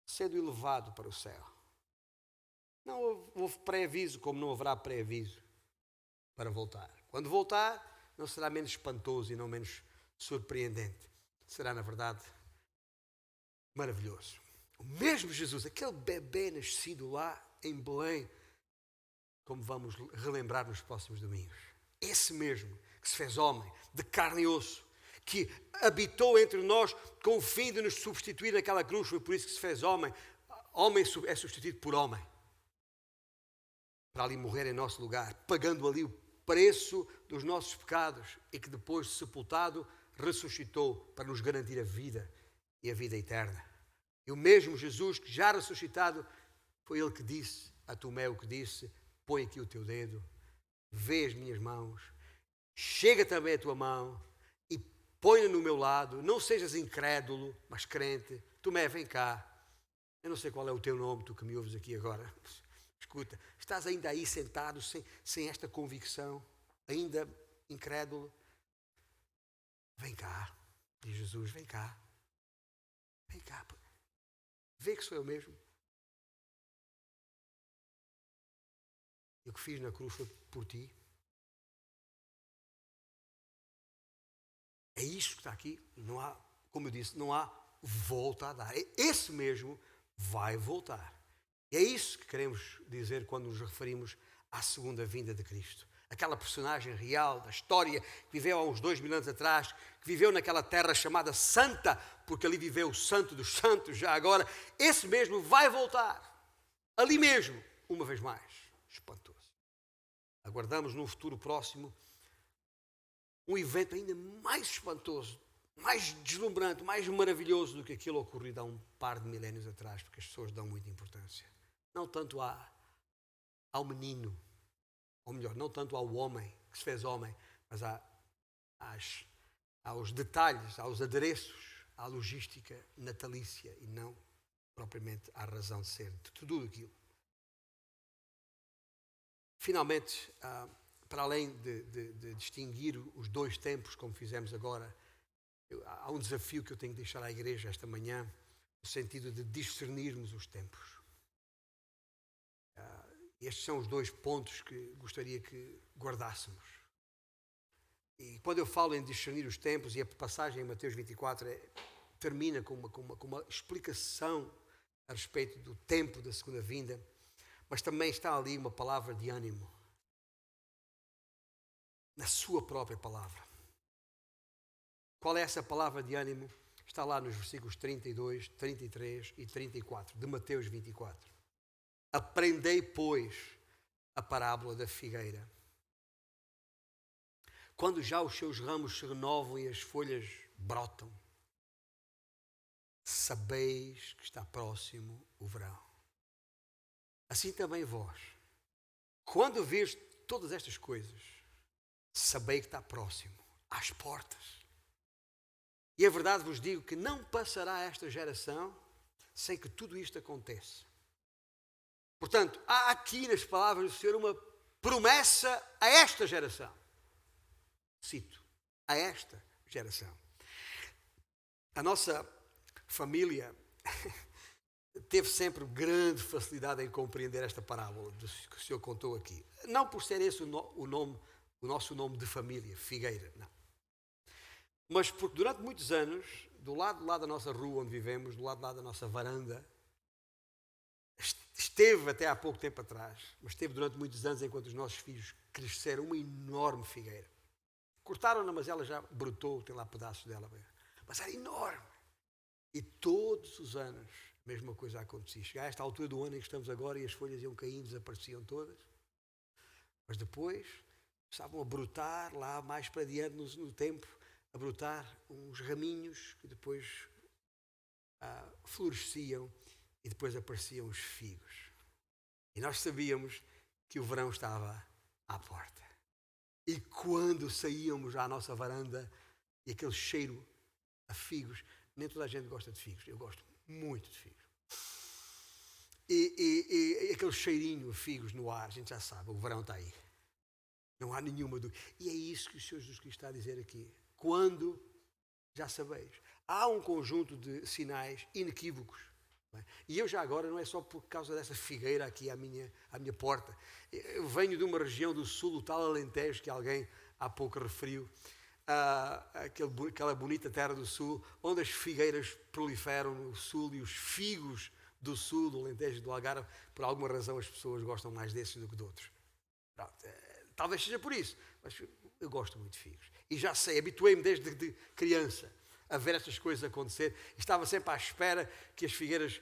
sendo elevado para o céu. Não houve pré-aviso, como não haverá pré-aviso para voltar. Quando voltar, não será menos espantoso e não menos surpreendente. Será, na verdade, maravilhoso. O mesmo Jesus, aquele bebê nascido lá em Belém, como vamos relembrar nos próximos domingos. Esse mesmo que se fez homem, de carne e osso, que habitou entre nós com o fim de nos substituir naquela cruz, foi por isso que se fez homem. Homem é substituído por homem. Para ali morrer em nosso lugar, pagando ali o preço dos nossos pecados e que depois, sepultado, ressuscitou para nos garantir a vida e a vida eterna. E o mesmo Jesus que já ressuscitado, foi ele que disse a Tomé o que disse: põe aqui o teu dedo, vê as minhas mãos, chega também a tua mão e põe-na no meu lado, não sejas incrédulo, mas crente. Tomé, vem cá. Eu não sei qual é o teu nome, tu que me ouves aqui agora. Escuta, estás ainda aí sentado sem esta convicção? ainda incrédulo, vem cá, diz Jesus, vem cá, vê que sou eu mesmo. E o que fiz na cruz foi por ti. É isto que está aqui. Não há, como eu disse, não há volta a dar. Esse mesmo vai voltar. E é isso que queremos dizer quando nos referimos à segunda vinda de Cristo. Aquela personagem real da história que viveu há uns 2000 anos atrás, que viveu naquela terra chamada Santa, porque ali viveu o Santo dos Santos já agora. Esse mesmo vai voltar. Ali mesmo, uma vez mais. Espantoso. Aguardamos num futuro próximo um evento ainda mais espantoso, mais deslumbrante, mais maravilhoso do que aquilo ocorrido há um par de milénios atrás, porque as pessoas dão muita importância. Não tanto ao menino, ou melhor, não tanto ao homem que se fez homem, mas aos detalhes, aos adereços, à logística natalícia e não propriamente à razão de ser de tudo aquilo. Finalmente, para além de distinguir os dois tempos, como fizemos agora, há um desafio que eu tenho que deixar à igreja esta manhã, no sentido de discernirmos os tempos. Estes são os dois pontos que gostaria que guardássemos. E quando eu falo em discernir os tempos, e a passagem em Mateus 24 termina com uma explicação a respeito do tempo da segunda vinda, mas também está ali uma palavra de ânimo, na sua própria palavra. Qual é essa palavra de ânimo? Está lá nos versículos 32, 33 e 34 de Mateus 24. Aprendei, pois, a parábola da figueira. Quando já os seus ramos se renovam e as folhas brotam, sabeis que está próximo o verão. Assim também vós, quando vês todas estas coisas, sabei que está próximo, às portas. E a verdade vos digo que não passará esta geração sem que tudo isto aconteça. Portanto, há aqui nas palavras do Senhor uma promessa a esta geração. Cito, a esta geração. A nossa família teve sempre grande facilidade em compreender esta parábola que o Senhor contou aqui. Não por ser esse o nosso nome de família, Figueira, não. Mas porque durante muitos anos, do lado da nossa rua onde vivemos, do lado da nossa varanda, esteve até há pouco tempo atrás, mas esteve durante muitos anos enquanto os nossos filhos cresceram, uma enorme figueira. Cortaram-na, mas ela já brotou, tem lá pedaços dela. Mas era enorme. E todos os anos a mesma coisa acontecia. Chega a esta altura do ano em que estamos agora e as folhas iam caindo, desapareciam todas. Mas depois estavam a brotar lá mais para diante no tempo, a brotar uns raminhos que depois floresciam e depois apareciam os figos. E nós sabíamos que o verão estava à porta. E quando saíamos à nossa varanda e aquele cheiro a figos, nem toda a gente gosta de figos, eu gosto muito de figos. E aquele cheirinho a figos no ar, a gente já sabe, o verão está aí. Não há nenhuma dúvida. E é isso que o Senhor Jesus Cristo está a dizer aqui. Quando já sabeis. Há um conjunto de sinais inequívocos. E eu já agora, não é só por causa dessa figueira aqui à minha porta. Eu venho de uma região do sul, o tal Alentejo, que alguém há pouco referiu, aquela bonita terra do sul, onde as figueiras proliferam no sul e os figos do sul, do Alentejo e do Algarve, por alguma razão as pessoas gostam mais desses do que de outros. Talvez seja por isso, mas eu gosto muito de figos. E já sei, habituei-me desde criança a ver estas coisas acontecer. Estava sempre à espera que as figueiras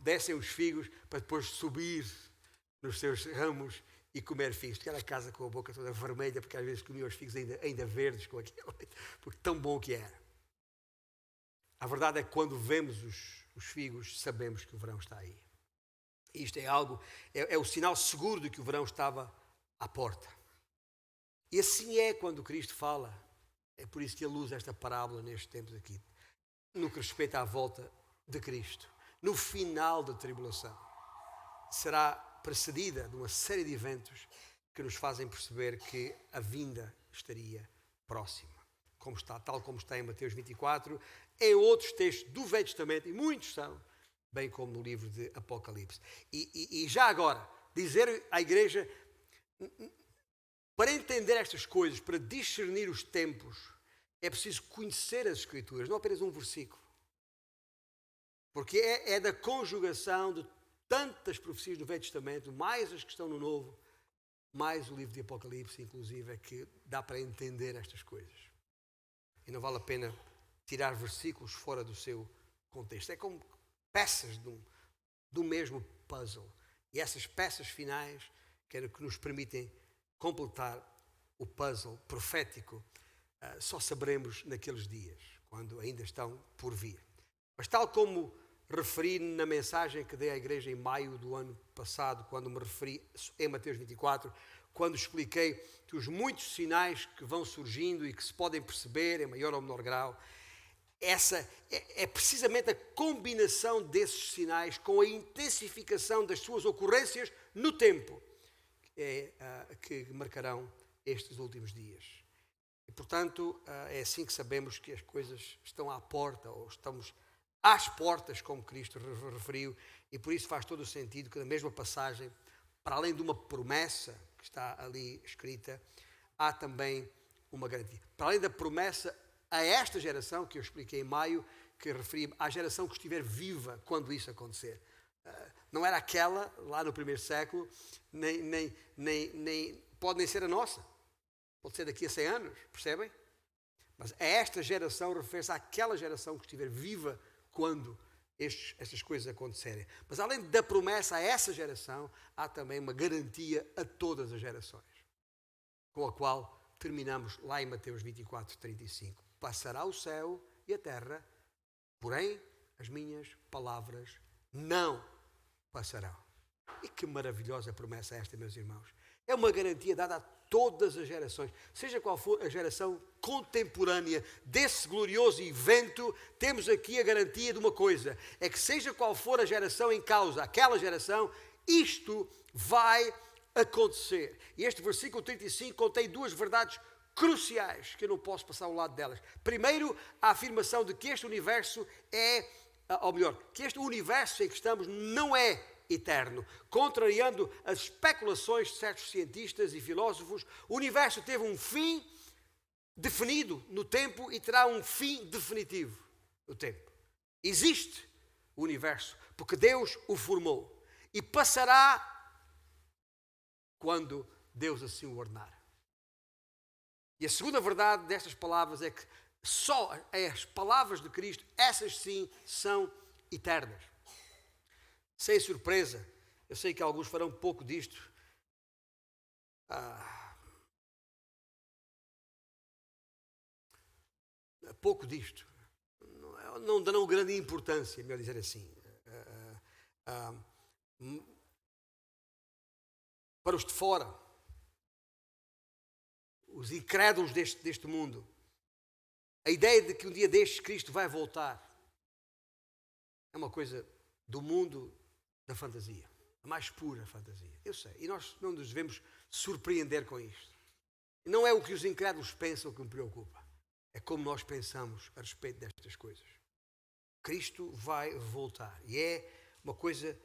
dessem os figos para depois subir nos seus ramos e comer figos. Ficar a casa com a boca toda vermelha, porque às vezes comia os figos ainda verdes com aquilo, porque tão bom que era. A verdade é que quando vemos os figos, sabemos que o verão está aí. Isto é algo, é o sinal seguro de que o verão estava à porta. E assim é quando Cristo fala. É por isso que ele usa esta parábola nestes tempos aqui. No que respeita à volta de Cristo. No final da tribulação. Será precedida de uma série de eventos que nos fazem perceber que a vinda estaria próxima. Tal como está em Mateus 24, em outros textos do Velho Testamento, e muitos são, bem como no livro de Apocalipse. E já agora, dizer à igreja, para entender estas coisas, para discernir os tempos, é preciso conhecer as Escrituras, não apenas um versículo. Porque é da conjugação de tantas profecias do Velho Testamento, mais as que estão no Novo, mais o livro de Apocalipse, inclusive, é que dá para entender estas coisas. E não vale a pena tirar versículos fora do seu contexto. É como peças do mesmo puzzle. E essas peças finais que nos permitem completar o puzzle profético, só saberemos naqueles dias, quando ainda estão por vir. Mas tal como referi na mensagem que dei à igreja em maio do ano passado, quando me referi em Mateus 24, quando expliquei que os muitos sinais que vão surgindo e que se podem perceber em maior ou menor grau, essa é precisamente a combinação desses sinais com a intensificação das suas ocorrências no tempo que marcarão estes últimos dias. E, portanto, é assim que sabemos que as coisas estão à porta, ou estamos às portas, como Cristo referiu, e por isso faz todo o sentido que na mesma passagem, para além de uma promessa que está ali escrita, há também uma garantia. Para além da promessa a esta geração, que eu expliquei em maio, que referi à geração que estiver viva quando isso acontecer. Não era aquela, lá no primeiro século, nem pode nem ser a nossa. Pode ser daqui a 100 anos, percebem? Mas a esta geração refere-se àquela geração que estiver viva quando estas coisas acontecerem. Mas além da promessa a essa geração, há também uma garantia a todas as gerações, com a qual terminamos lá em Mateus 24, 35. Passará o céu e a terra, porém as minhas palavras não passarão. E que maravilhosa promessa é esta, meus irmãos. É uma garantia dada a todas as gerações. Seja qual for a geração contemporânea desse glorioso evento, temos aqui a garantia de uma coisa. É que seja qual for a geração em causa, aquela geração, isto vai acontecer. E este versículo 35 contém duas verdades cruciais que eu não posso passar ao lado delas. Primeiro, a afirmação de que este universo que este universo em que estamos não é eterno. Contrariando as especulações de certos cientistas e filósofos, o universo teve um fim definido no tempo e terá um fim definitivo no tempo. Existe o universo porque Deus o formou e passará quando Deus assim o ordenar. E a segunda verdade destas palavras é que só as palavras de Cristo, essas sim, são eternas. Sem surpresa, eu sei que alguns farão pouco disto. Pouco disto. Não darão grande importância, melhor dizer assim. Para os de fora, os incrédulos deste mundo, a ideia de que um dia destes Cristo vai voltar é uma coisa do mundo da fantasia, a mais pura fantasia. Eu sei, e nós não nos devemos surpreender com isto. Não é o que os incrédulos pensam que me preocupa, é como nós pensamos a respeito destas coisas. Cristo vai voltar e é uma coisa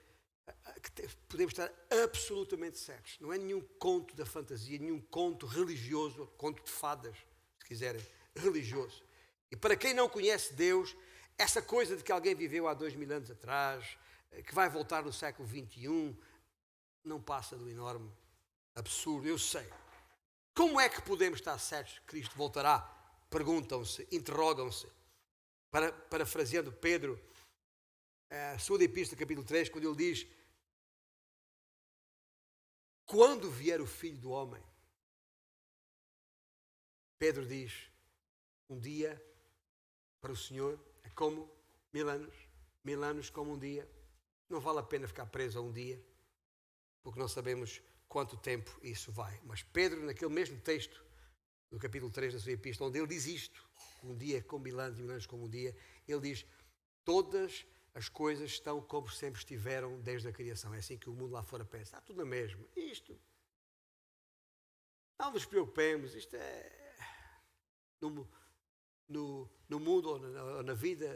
que podemos estar absolutamente certos. Não é nenhum conto da fantasia, nenhum conto religioso, conto de fadas, se quiserem, religioso. E para quem não conhece Deus, essa coisa de que alguém viveu há 2000 anos atrás, que vai voltar no século XXI, não passa do enorme absurdo, eu sei. Como é que podemos estar certos que Cristo voltará? Perguntam-se, interrogam-se. Parafraseando Pedro, a segunda epístola, capítulo 3, quando ele diz: quando vier o Filho do Homem, Pedro diz: um dia para o Senhor é como 1000 anos como um dia. Não vale a pena ficar preso a um dia, porque não sabemos quanto tempo isso vai. Mas Pedro, naquele mesmo texto, no capítulo 3 da sua epístola, onde ele diz isto, um dia como 1000 anos, 1000 anos como um dia, ele diz: todas as coisas estão como sempre estiveram desde a criação. É assim que o mundo lá fora pensa. Está tudo na mesma. Isto. Não nos preocupemos, isto é no mundo ou na vida,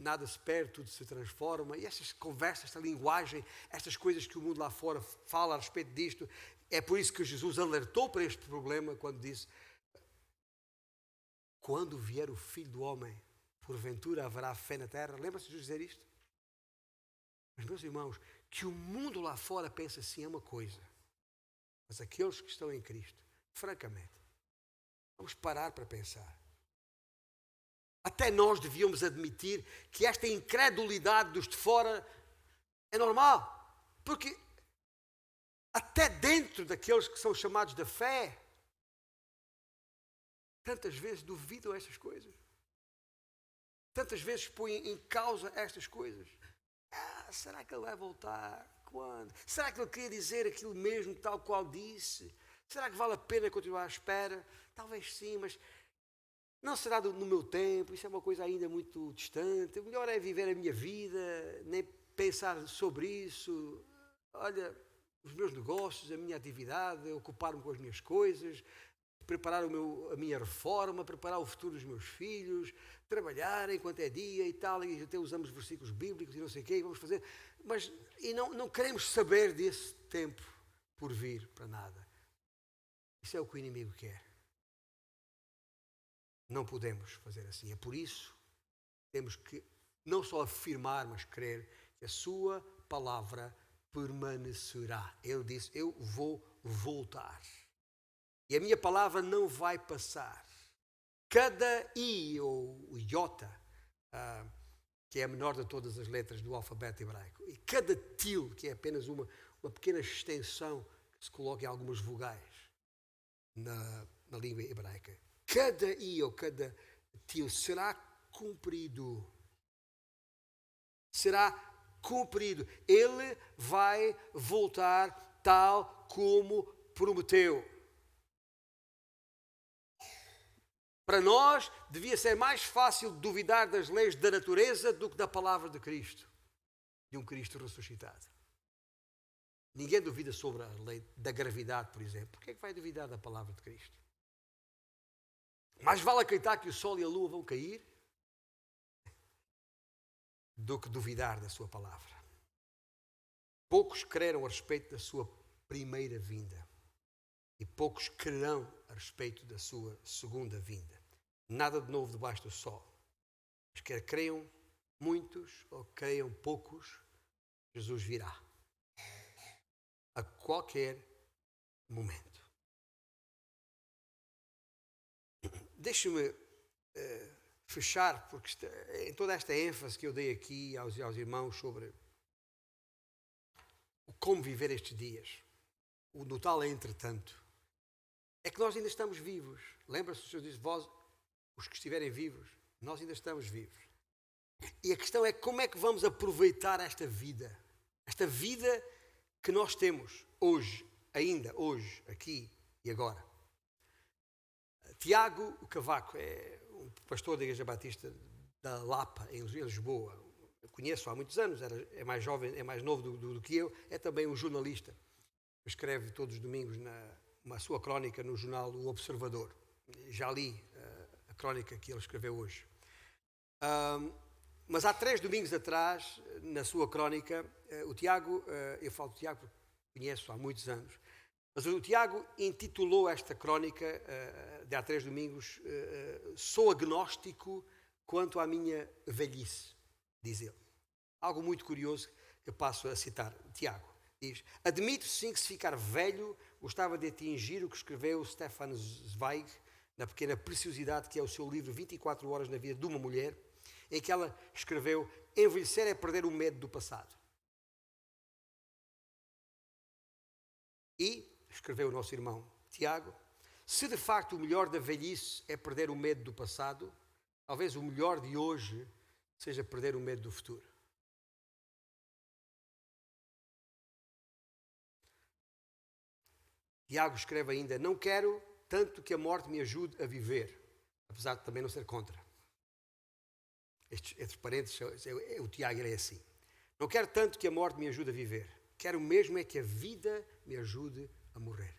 nada se perde, tudo se transforma. E estas conversas, esta linguagem, estas coisas que o mundo lá fora fala a respeito disto, é por isso que Jesus alertou para este problema quando disse: quando vier o Filho do Homem, porventura haverá fé na terra? Lembra-se de Jesus dizer isto? Mas, meus irmãos, que o mundo lá fora pensa assim é uma coisa, mas aqueles que estão em Cristo, francamente, vamos parar para pensar. Até nós devíamos admitir que esta incredulidade dos de fora é normal, porque até dentro daqueles que são chamados da fé, tantas vezes duvidam estas coisas. Tantas vezes põem em causa estas coisas. Será que ele vai voltar? Quando? Será que ele queria dizer aquilo mesmo tal qual disse? Será que vale a pena continuar à espera? Talvez sim, mas não será no meu tempo, isso é uma coisa ainda muito distante. O melhor é viver a minha vida, nem pensar sobre isso. Olha, os meus negócios, a minha atividade, ocupar-me com as minhas coisas, preparar a minha reforma, preparar o futuro dos meus filhos, trabalhar enquanto é dia e tal, e até usamos versículos bíblicos e não sei o quê, e vamos fazer. Mas não queremos saber desse tempo por vir para nada. Isso é o que o inimigo quer. Não podemos fazer assim. É por isso que temos que não só afirmar, mas crer que a sua palavra permanecerá. Ele disse: eu vou voltar. E a minha palavra não vai passar. Cada I ou iota, que é a menor de todas as letras do alfabeto hebraico, e cada til, que é apenas uma pequena extensão que se coloca em algumas vogais na língua hebraica, cada I ou cada til será cumprido. Será cumprido. Ele vai voltar tal como prometeu. Para nós, devia ser mais fácil duvidar das leis da natureza do que da palavra de Cristo, de um Cristo ressuscitado. Ninguém duvida sobre a lei da gravidade, por exemplo. Por que é que vai duvidar da palavra de Cristo? Mais vale acreditar que o sol e a lua vão cair do que duvidar da sua palavra. Poucos creram a respeito da sua primeira vinda e poucos crerão a respeito da sua segunda vinda. Nada de novo debaixo do sol. Mas quer creiam muitos ou creiam poucos, Jesus virá a qualquer momento. Deixe-me fechar, porque em toda esta ênfase que eu dei aqui aos irmãos sobre como viver estes dias, o notável entretanto, é que nós ainda estamos vivos. Lembra-se, o Senhor diz: vós, os que estiverem vivos, nós ainda estamos vivos. E a questão é como é que vamos aproveitar esta vida que nós temos hoje, ainda hoje, aqui e agora. Tiago Cavaco é um pastor da Igreja Batista da Lapa, em Lisboa. Eu conheço há muitos anos, é mais jovem, é mais novo do que eu, é também um jornalista. Escreve todos os domingos uma sua crónica no jornal O Observador. Já li a crónica que ele escreveu hoje. Mas há 3 domingos atrás, na sua crónica, o Tiago, eu falo de Tiago porque conheço há muitos anos, mas o Tiago intitulou esta crónica de há 3 domingos: sou agnóstico quanto à minha velhice, diz ele. Algo muito curioso que passo a citar. Tiago diz: admito sim que se ficar velho gostava de atingir o que escreveu Stefan Zweig na Pequena Preciosidade, que é o seu livro 24 horas na vida de uma mulher, em que ela escreveu: envelhecer é perder o medo do passado. E escreveu o nosso irmão Tiago: se de facto o melhor da velhice é perder o medo do passado, talvez o melhor de hoje seja perder o medo do futuro. Tiago escreve ainda: não quero tanto que a morte me ajude a viver, apesar de também não ser contra. Entre parênteses, o Tiago é assim: não quero tanto que a morte me ajude a viver, quero mesmo é que a vida me ajude a morrer.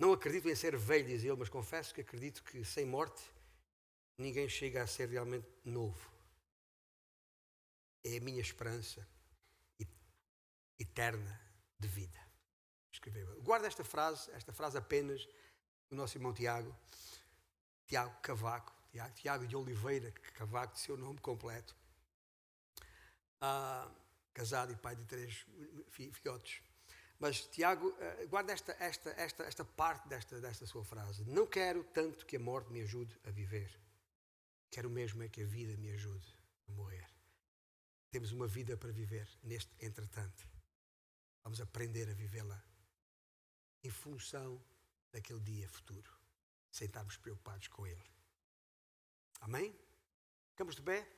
Não acredito em ser velho, diz ele, mas confesso que acredito que sem morte ninguém chega a ser realmente novo. É a minha esperança eterna de vida. Escreveu. Guarda esta frase apenas do nosso irmão Tiago Cavaco, Tiago de Oliveira Cavaco, de seu nome completo. Casado e pai de 3 filhotes. Mas Tiago, guarda esta parte desta sua frase. Não quero tanto que a morte me ajude a viver. Quero mesmo é que a vida me ajude a morrer. Temos uma vida para viver neste entretanto. Vamos aprender a vivê-la em função daquele dia futuro, sem estarmos preocupados com ele. Amém? Ficamos de pé?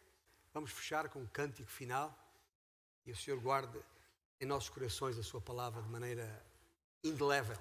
Vamos fechar com um cântico final. E o Senhor guarde em nossos corações a sua palavra de maneira indelével.